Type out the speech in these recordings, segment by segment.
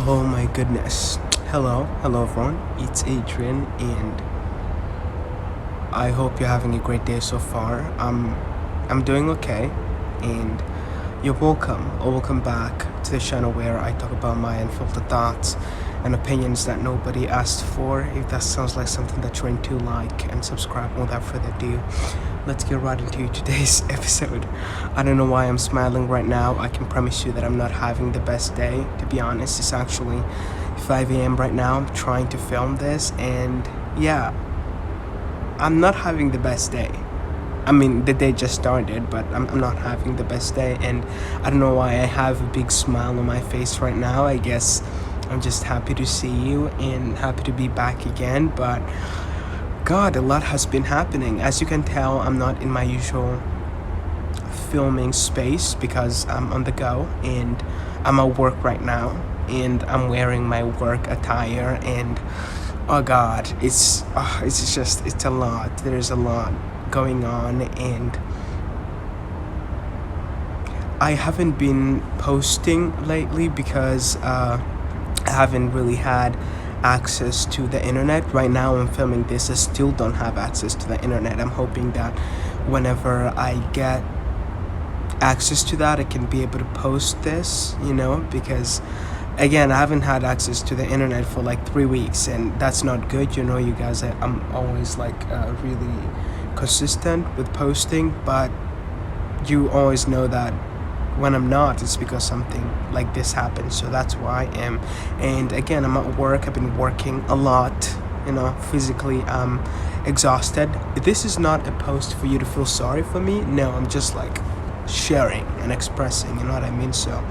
Oh my goodness. Hello everyone. It's Adrian and I hope you're having a great day so far. I'm doing okay and you're welcome back to the channel where I talk about my unfiltered thoughts and opinions that nobody asked for. If that sounds like something that you're into, like and subscribe. Without further ado, let's get right into today's episode. I don't know why I'm smiling right now. I can promise you that I'm not having the best day. To be honest, it's actually 5 a.m. right now. I'm trying to film this and yeah, I'm not having the best day. I mean, the day just started, but I'm not having the best day, and I don't know why I have a big smile on my face right now. I guess I'm just happy to see you and happy to be back again, but God, a lot has been happening. As you can tell, I'm not in my usual filming space because I'm on the go and I'm at work right now and I'm wearing my work attire, and oh God, it's a lot. There's a lot going on and I haven't been posting lately because I haven't really had access to the internet. Right now I'm filming this, I still don't have access to the internet. I'm hoping that whenever I get access to that I can be able to post this, because again, I haven't had access to the internet for like 3 weeks and that's not good. You guys, I'm always like really consistent with posting, but you always know that when I'm not, it's because something like this happens. So that's why I am. And again, I'm at work. I've been working a lot, physically I'm exhausted. This is not a post for you to feel sorry for me. No, I'm just like sharing and expressing, you know what I mean? So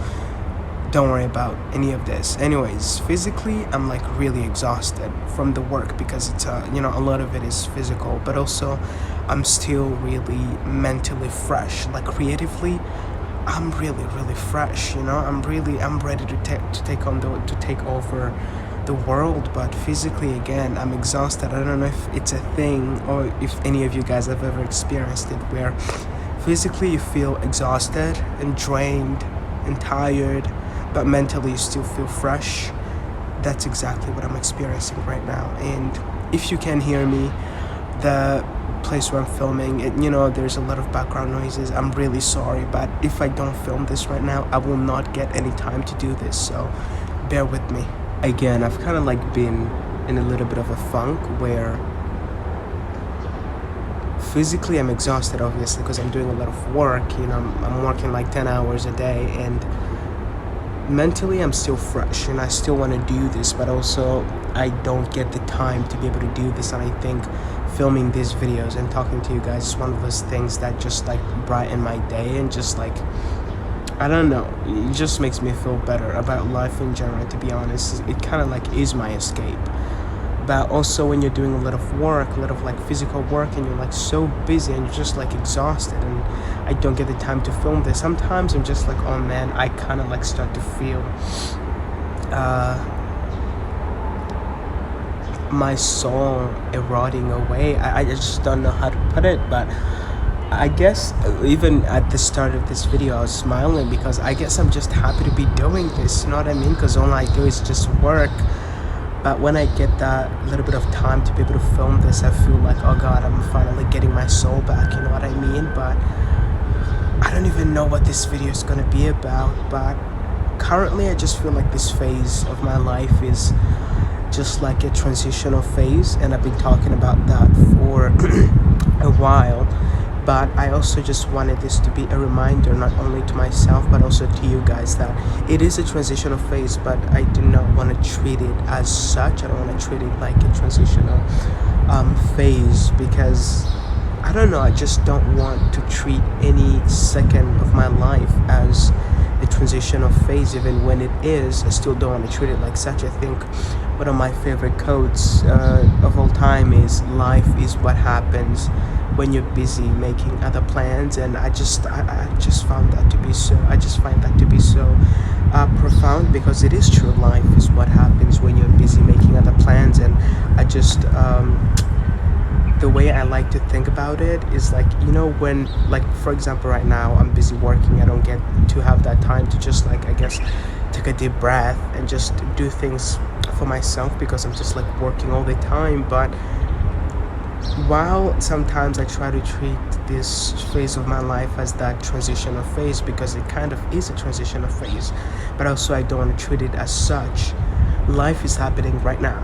don't worry about any of this. Anyways, physically I'm like really exhausted from the work because it's a lot of it is physical, but also I'm still really mentally fresh. Like creatively I'm really fresh, I'm ready to take over the world, but physically again I'm exhausted. I don't know if it's a thing or if any of you guys have ever experienced it, where physically you feel exhausted and drained and tired, but mentally you still feel fresh. That's exactly what I'm experiencing right now. And if you can hear me, the place where I'm filming it, there's a lot of background noises. I'm really sorry, but if I don't film this right now, I will not get any time to do this, so bear with me. Again, I've kind of like been in a little bit of a funk where physically I'm exhausted, obviously, because I'm doing a lot of work. I'm working like 10 hours a day, and mentally I'm still fresh and I still want to do this, but also I don't get the time to be able to do this. And I think filming these videos and talking to you guys is one of those things that just like brighten my day, and just like, I don't know, it just makes me feel better about life in general. To be honest, it kind of like is my escape. But also when you're doing a lot of work, a lot of like physical work, and you're like so busy and you're just like exhausted, and I don't get the time to film this. Sometimes I'm just like, oh man, I kind of like start to feel my soul eroding away. I just don't know how to put it, but I guess even at the start of this video I was smiling because I guess I'm just happy to be doing this, you know what I mean? Because all I do is just work. But when I get that little bit of time to be able to film this, I feel like, oh God, I'm finally getting my soul back, you know what I mean? But I don't even know what this video is going to be about. But currently I just feel like this phase of my life is just like a transitional phase, and I've been talking about that for a while. But I also just wanted this to be a reminder, not only to myself but also to you guys, that it is a transitional phase, but I do not want to treat it as such. I don't want to treat it like a transitional phase, because I don't know, I just don't want to treat any second of my life as a transitional phase. Even when it is, I still don't want to treat it like such. I think one of my favorite quotes of all time is, life is what happens when you're busy making other plans. And I just found that to be so, I just find that to be so profound, because it is true. Life is what happens when you're busy making other plans. And I just the way I like to think about it is like, when, like, for example, right now I'm busy working, I don't get to have that time to just, like, I guess, take a deep breath and just do things for myself, because I'm just like working all the time. But while sometimes I try to treat this phase of my life as that transitional phase, because it kind of is a transitional phase, but also I don't want to treat it as such. Life is happening right now,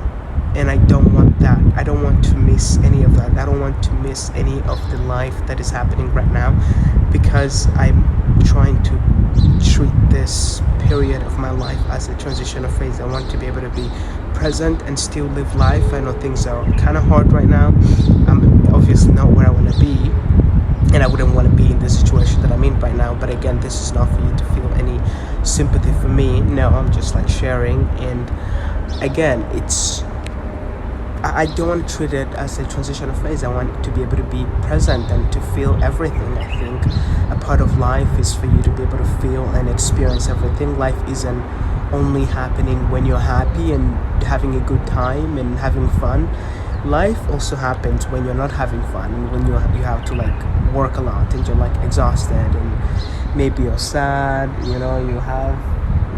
and I don't want that. I don't want to miss any of that. I don't want to miss any of the life that is happening right now, because I'm trying to treat this period of my life as a transitional phase. I want to be able to be present and still live life. I know things are kind of hard right now. I'm obviously not where I want to be, and I wouldn't want to be in this situation that I'm in right now. But again, this is not for you to feel any sympathy for me. No, I'm just like sharing. And again, I don't want to treat it as a transitional phase. I want to be able to be present and to feel everything. I think a part of life is for you to be able to feel and experience everything. Life isn't only happening when you're happy and having a good time and having fun. Life also happens when you're not having fun, and when you have to like work a lot and you're like exhausted, and maybe you're sad, you have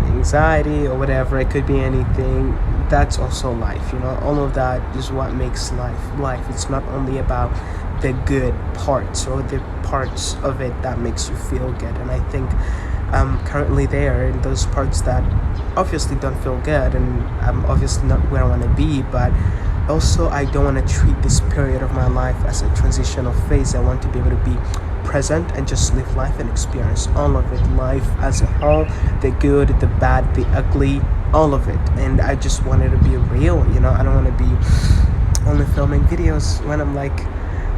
anxiety or whatever. It could be anything. That's also life. All of that is what makes life. It's not only about the good parts or the parts of it that makes you feel good. And I think I'm currently there in those parts that obviously don't feel good, and I'm obviously not where I want to be. But also, I don't want to treat this period of my life as a transitional phase. I want to be able to be present and just live life and experience all of it, life as a whole, the good, the bad, the ugly, all of it. And I just want it to be real. I don't want to be only filming videos when I'm like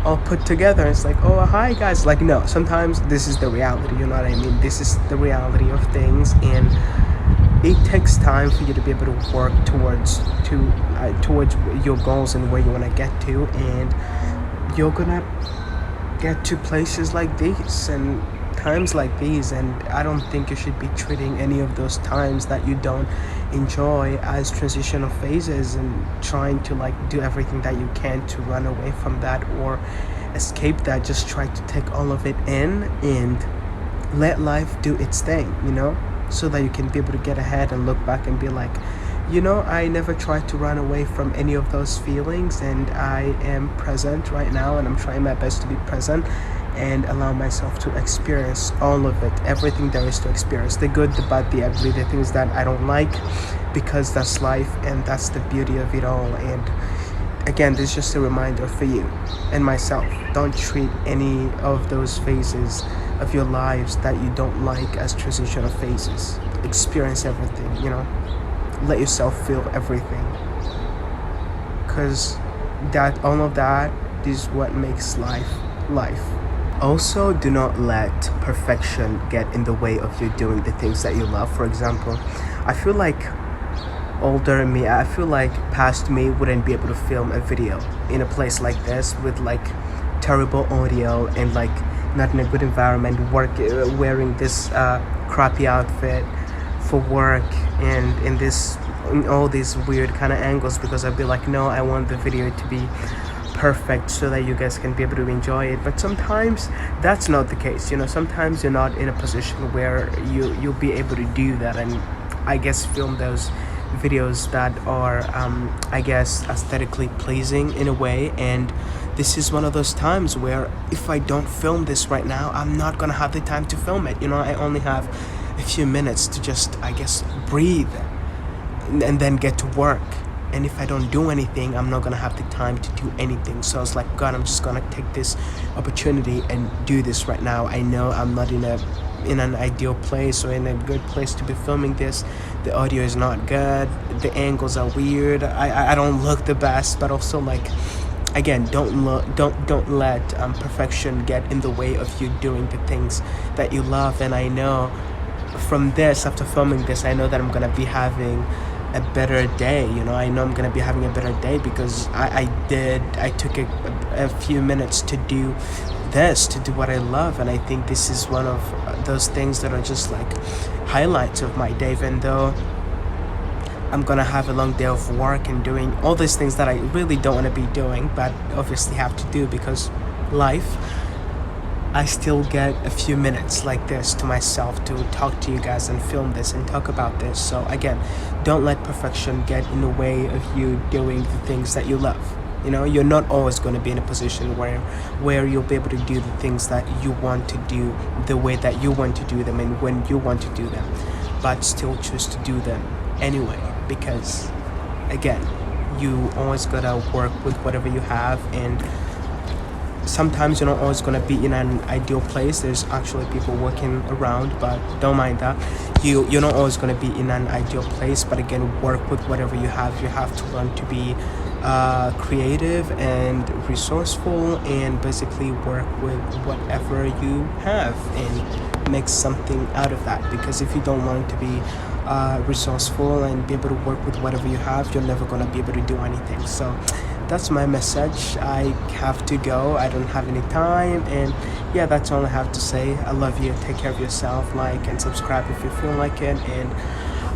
all put together. It's like, oh, hi guys. Like, no, sometimes this is the reality. You know what I mean? This is the reality of things, and it takes time for you to be able to work towards your goals and where you want to get to. And you're gonna get to places like these and times like these, and I don't think you should be treating any of those times that you don't enjoy as transitional phases and trying to like do everything that you can to run away from that or escape that. Just try to take all of it in and let life do its thing, so that you can be able to get ahead and look back and be like, I never tried to run away from any of those feelings, and I am present right now, and I'm trying my best to be present and allow myself to experience all of it, everything there is to experience, the good, the bad, the ugly, the things that I don't like, because that's life and that's the beauty of it all. And again, this is just a reminder for you and myself. Don't treat any of those phases of your lives that you don't like as transitional phases. Experience everything, let yourself feel everything, because that all of that is what makes life. Also, do not let perfection get in the way of you doing the things that you love. For example, I feel like past me wouldn't be able to film a video in a place like this with like terrible audio and like not in a good environment, wearing this crappy outfit for work and in all these weird kind of angles, because I'd be like, no, I want the video to be perfect so that you guys can be able to enjoy it. But sometimes that's not the case. Sometimes you're not in a position where you'll be able to do that, and I guess film those videos that are I guess aesthetically pleasing in a way. And this is one of those times where if I don't film this right now, I'm not gonna have the time to film it. I only have a few minutes to just, I guess, breathe and then get to work. And if I don't do anything, I'm not gonna have the time to do anything. So I was like, God, I'm just gonna take this opportunity and do this right now. I know I'm not in an ideal place or in a good place to be filming this. The audio is not good, the angles are weird, I don't look the best. But also, like, again, don't let perfection get in the way of you doing the things that you love. And I know from this, after filming this, I know that I'm gonna be having a better day. I know I'm gonna be having a better day because I took a few minutes to do what I love. And I think this is one of those things that are just like highlights of my day, even though I'm gonna have a long day of work and doing all these things that I really don't want to be doing, but obviously have to do because life. I still get a few minutes like this to myself to talk to you guys and film this and talk about this. So again, don't let perfection get in the way of you doing the things that you love. You know, you're not always going to be in a position where you'll be able to do the things that you want to do the way that you want to do them and when you want to do them, but still choose to do them anyway, because again, you always gotta work with whatever you have. And sometimes you're not always going to be in an ideal place. There's actually people working around, but don't mind that. You're not always going to be in an ideal place, but again, work with whatever you have. You have to learn to be creative and resourceful, and basically work with whatever you have and make something out of that. Because if you don't learn to be resourceful and be able to work with whatever you have, you're never going to be able to do anything. So that's my message. I have to go. I don't have any time. And yeah, that's all I have to say. I love you. Take care of yourself. Like and subscribe if you feel like it. And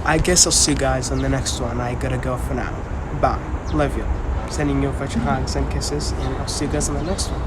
I guess I'll see you guys on the next one. I gotta go for now. Bye. Love you. Sending you virtual hugs and kisses. And I'll see you guys on the next one.